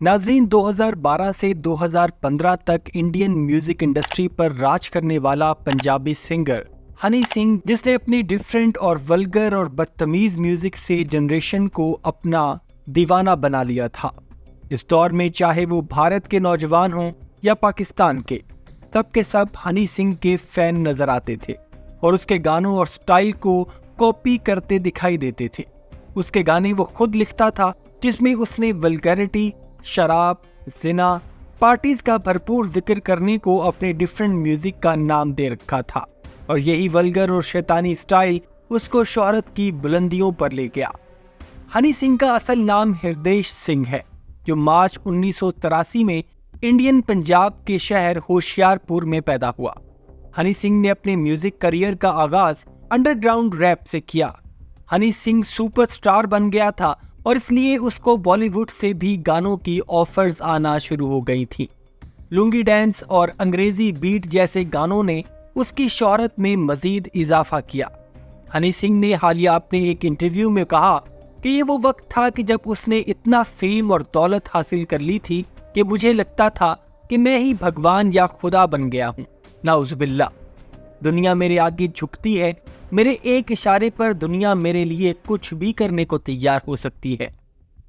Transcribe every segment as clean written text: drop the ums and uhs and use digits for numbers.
नाजरीन, 2012 से 2015 तक इंडियन म्यूजिक इंडस्ट्री पर राज करने वाला पंजाबी सिंगर हनी सिंह, जिसने अपनी डिफरेंट और वल्गर और बदतमीज म्यूजिक से जनरेशन को अपना दीवाना बना लिया था। इस दौर में चाहे वो भारत के नौजवान हों या पाकिस्तान के, सबके सब हनी सिंह के फैन नजर आते थे और उसके गानों और स्टाइल को कॉपी करते दिखाई देते थे। उसके गाने वो खुद लिखता था, जिसमें उसने वल्गैरिटी, शराब, जिना, पार्टीज का भरपूर जिक्र करने को अपने डिफरेंट म्यूजिक का नाम दे रखा था और यही वल्गर और शैतानी स्टाइल उसको शोहरत की बुलंदियों पर ले गया। हनी सिंह का असल नाम हृदेश सिंह है, जो मार्च 1983 में इंडियन पंजाब के शहर होशियारपुर में पैदा हुआ। हनी सिंह ने अपने म्यूजिक करियर का आगाज अंडरग्राउंड रैप से किया। हनी सिंह सुपरस्टार बन गया था और इसलिए उसको बॉलीवुड से भी गानों की ऑफर्स आना शुरू हो गई थी। लुंगी डांस और अंग्रेजी बीट जैसे गानों ने उसकी शोहरत में मजीद इजाफा किया। हनी सिंह ने हालिया अपने एक इंटरव्यू में कहा कि ये वो वक्त था कि जब उसने इतना फेम और दौलत हासिल कर ली थी कि मुझे लगता था कि मैं ही भगवान या खुदा बन गया हूँ। नाउज़ुबिल्लाह। दुनिया मेरे आगे झुकती है, मेरे एक इशारे पर दुनिया मेरे लिए कुछ भी करने को तैयार हो सकती है।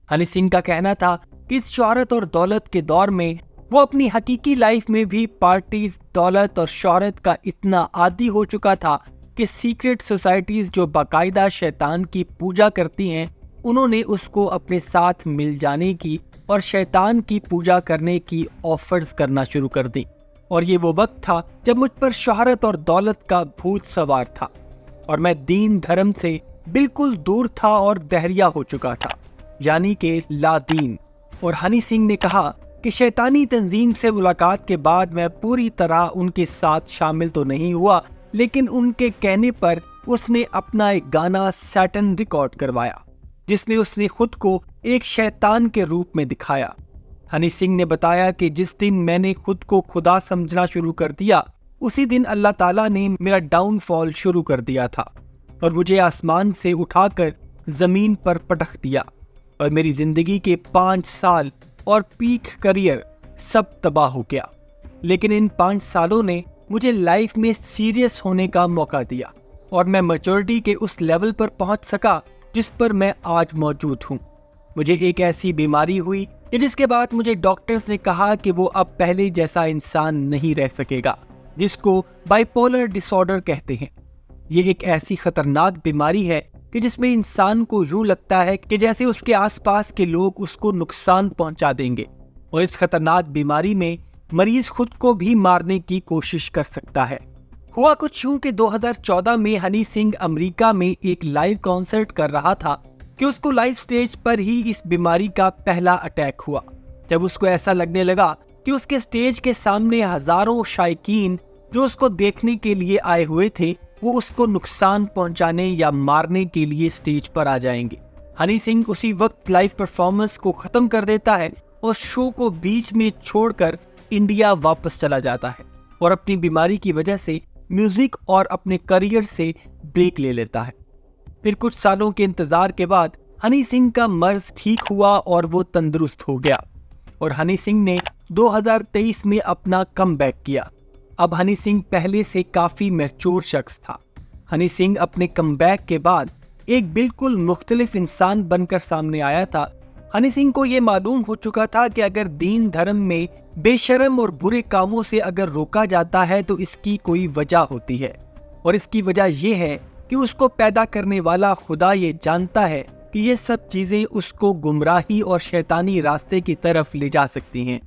हनी सिंह का कहना था कि इस शोहरत और दौलत के दौर में वो अपनी हकीकी लाइफ में भी पार्टीज, दौलत और शोहरत का इतना आदी हो चुका था कि सीक्रेट सोसाइटीज जो बाकायदा शैतान की पूजा करती हैं, उन्होंने उसको अपने साथ मिल जाने की और शैतान की पूजा करने की ऑफर्स करना शुरू कर दी। और ये वो वक्त था जब मुझ पर शोहरत और दौलत का भूत सवार था और मैं दीन धर्म से बिल्कुल दूर था और दहरिया हो चुका था, यानी कि लादीन। और हनी सिंह ने कहा कि शैतानी तंजीम से मुलाकात के बाद मैं पूरी तरह उनके साथ शामिल तो नहीं हुआ, लेकिन उनके कहने पर उसने अपना एक गाना सैटन रिकॉर्ड करवाया, जिसमें उसने खुद को एक शैतान के रूप में दिखाया। हनी सिंह ने बताया कि जिस दिन मैंने खुद को खुदा समझना शुरू कर दिया, उसी दिन अल्लाह ताला ने मेरा डाउनफॉल शुरू कर दिया था और मुझे आसमान से उठाकर जमीन पर पटक दिया और मेरी जिंदगी के 5 साल और पीक करियर सब तबाह हो गया। लेकिन इन 5 सालों ने मुझे लाइफ में सीरियस होने का मौका दिया और मैं मैच्योरिटी के उस लेवल पर पहुंच सका जिस पर मैं आज मौजूद हूं। मुझे एक ऐसी बीमारी हुई जिसके बाद मुझे डॉक्टर्स ने कहा कि वो अब पहले जैसा इंसान नहीं रह सकेगा, जिसको बाइपोलर डिसऑर्डर कहते हैं। ये एक ऐसी खतरनाक बीमारी है कि जिसमें इंसान को यूं लगता है कि जैसे उसके आसपास के लोग उसको नुकसान पहुंचा देंगे और इस खतरनाक बीमारी में मरीज खुद को भी मारने की कोशिश कर सकता है। हुआ कुछ यूं कि 2014 में हनी सिंह अमेरिका में एक लाइव कॉन्सर्ट कर रहा था कि उसको लाइव स्टेज पर ही इस बीमारी का पहला अटैक हुआ। जब उसको ऐसा लगने लगा कि उसके स्टेज के सामने हजारों शायकीन जो उसको देखने के लिए आए हुए थे, वो उसको नुकसान पहुंचाने या मारने के लिए स्टेज पर आ जाएंगे, हनी सिंह उसी वक्त लाइव परफॉर्मेंस को खत्म कर देता है और शो को बीच में छोड़कर इंडिया वापस चला जाता है और अपनी बीमारी की वजह से म्यूजिक और अपने करियर से ब्रेक ले लेता है। फिर कुछ सालों के इंतजार के बाद हनी सिंह का मर्ज ठीक हुआ और वो तंदुरुस्त हो गया और हनी सिंह ने 2023 में अपना कमबैक किया। अब हनी सिंह पहले से काफी मैच्योर शख्स था। हनी सिंह अपने कमबैक के बाद एक बिल्कुल मुख्तलिफ इंसान बनकर सामने आया था। हनी सिंह को ये मालूम हो चुका था कि अगर दीन धर्म में बेशर्म और बुरे कामों से अगर रोका जाता है तो इसकी कोई वजह होती है और इसकी वजह यह है कि उसको पैदा करने वाला खुदा ये जानता है कि ये सब चीजें उसको गुमराही और शैतानी रास्ते की तरफ ले जा सकती हैं।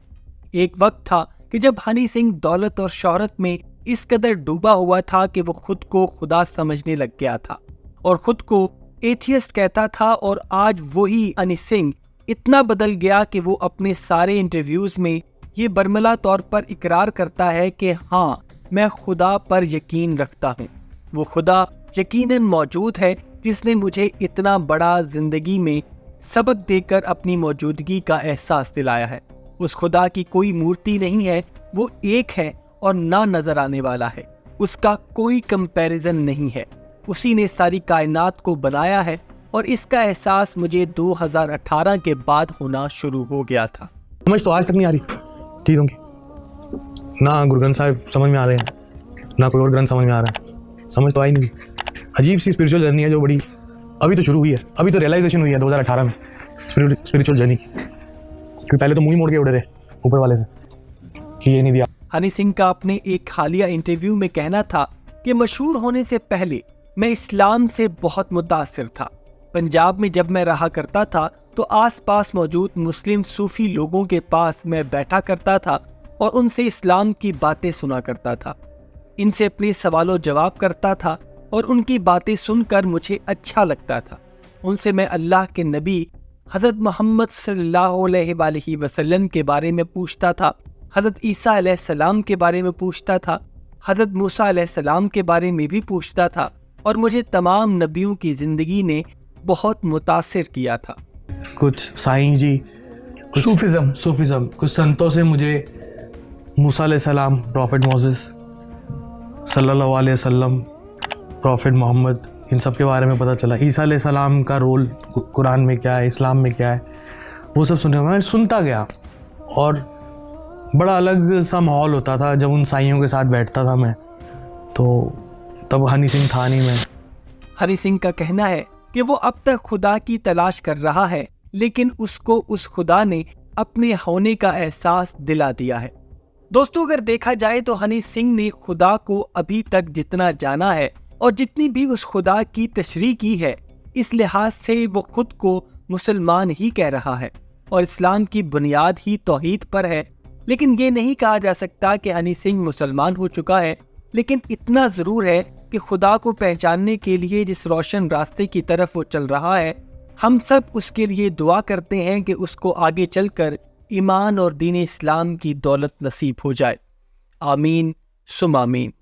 एक वक्त था कि जब हनी सिंह दौलत और शोहरत में इस कदर डूबा हुआ था कि वो खुद को खुदा समझने लग गया था और खुद को एथियस्ट कहता था और आज वही हनी सिंह इतना बदल गया कि वो अपने सारे इंटरव्यूज में ये बरमला तौर पर इकरार करता है कि हाँ, मैं खुदा पर यकीन रखता हूँ। वो खुदा यकीनन मौजूद है जिसने मुझे इतना बड़ा जिंदगी में सबक देकर अपनी मौजूदगी का एहसास दिलाया है। उस खुदा की कोई मूर्ति नहीं है, वो एक है और ना नजर आने वाला है। उसका कोई कंपैरिजन नहीं है। उसी ने सारी कायनात को बनाया है और इसका एहसास मुझे 2018 के बाद होना शुरू हो गया था। समझ तो आज तक नहीं आ रही चीज़ों की, ना गुरु ग्रंथ साहिब समझ में आ रहे हैं, ना कोई और ग्रंथ समझ में आ रहा है, समझ तो आई नहीं। अजीब सी स्पिरिचुअल जर्नी है जो बड़ी अभी तो शुरू हुई है, अभी तो रियलाइजेशन हुई है 2018 में स्पिरिचुअल जर्नी की, क्योंकि पहले तो मुंह ही मोड़ के उड़े रहे ऊपर वाले से कि ये नहीं दिया। हनी सिंह का अपने एक हालिया इंटरव्यू में कहना था कि मशहूर होने से पहले मैं इस्लाम से बहुत मुतासिर था। पंजाब में जब मैं रहा करता था तो आसपास मौजूद मुस्लिम सूफी लोगों के पास मैं बैठा करता था और उनसे इस्लाम की बातें सुना करता था, इनसे अपने सवालों जवाब करता था और उनकी बातें सुनकर मुझे अच्छा लगता था। उनसे मैं अल्लाह के नबी हज़रत मोहम्मद सल्लल्लाहु अलैहि वसल्लम के बारे में पूछता था, हज़रत ईसा अलैहिस्सलाम के बारे में पूछता था, हज़रत मूसा अलैहिस्सलाम के बारे में भी पूछता था और मुझे तमाम नबियों की ज़िंदगी ने बहुत मुतासिर किया था। कुछ साईं जी, कुछ सूफिज़म, कुछ संतों से मुझे मूसा अलैहिस्सलाम, प्रॉफिट मोसेस सल्लल्लाहु अलैहि वसल्लम, प्रॉफिट मोहम्मद, इन सब के बारे में पता चला। ईसा अलैहिस्सलाम का रोल कुरान में क्या है, इस्लाम में क्या है, वो सब सुने। मैं सुनता गया और बड़ा अलग सा माहौल होता था जब उन साइयों के साथ बैठता था मैं, तो तब हनी सिंह था नहीं मैं। हनी सिंह का कहना है कि वो अब तक खुदा की तलाश कर रहा है, लेकिन उसको उस खुदा ने अपने होने का एहसास दिला दिया है। दोस्तों, अगर देखा जाए तो हनी सिंह ने खुदा को अभी तक जितना जाना है और जितनी भी उस खुदा की तशरीह की है, इस लिहाज से वो खुद को मुसलमान ही कह रहा है और इस्लाम की बुनियाद ही तौहीद पर है। लेकिन ये नहीं कहा जा सकता कि हनी सिंह मुसलमान हो चुका है, लेकिन इतना ज़रूर है कि खुदा को पहचानने के लिए जिस रोशन रास्ते की तरफ वो चल रहा है, हम सब उसके लिए दुआ करते हैं कि उसको आगे चलकर ईमान और दीन इस्लाम की दौलत नसीब हो जाए। आमीन सुम आमीन।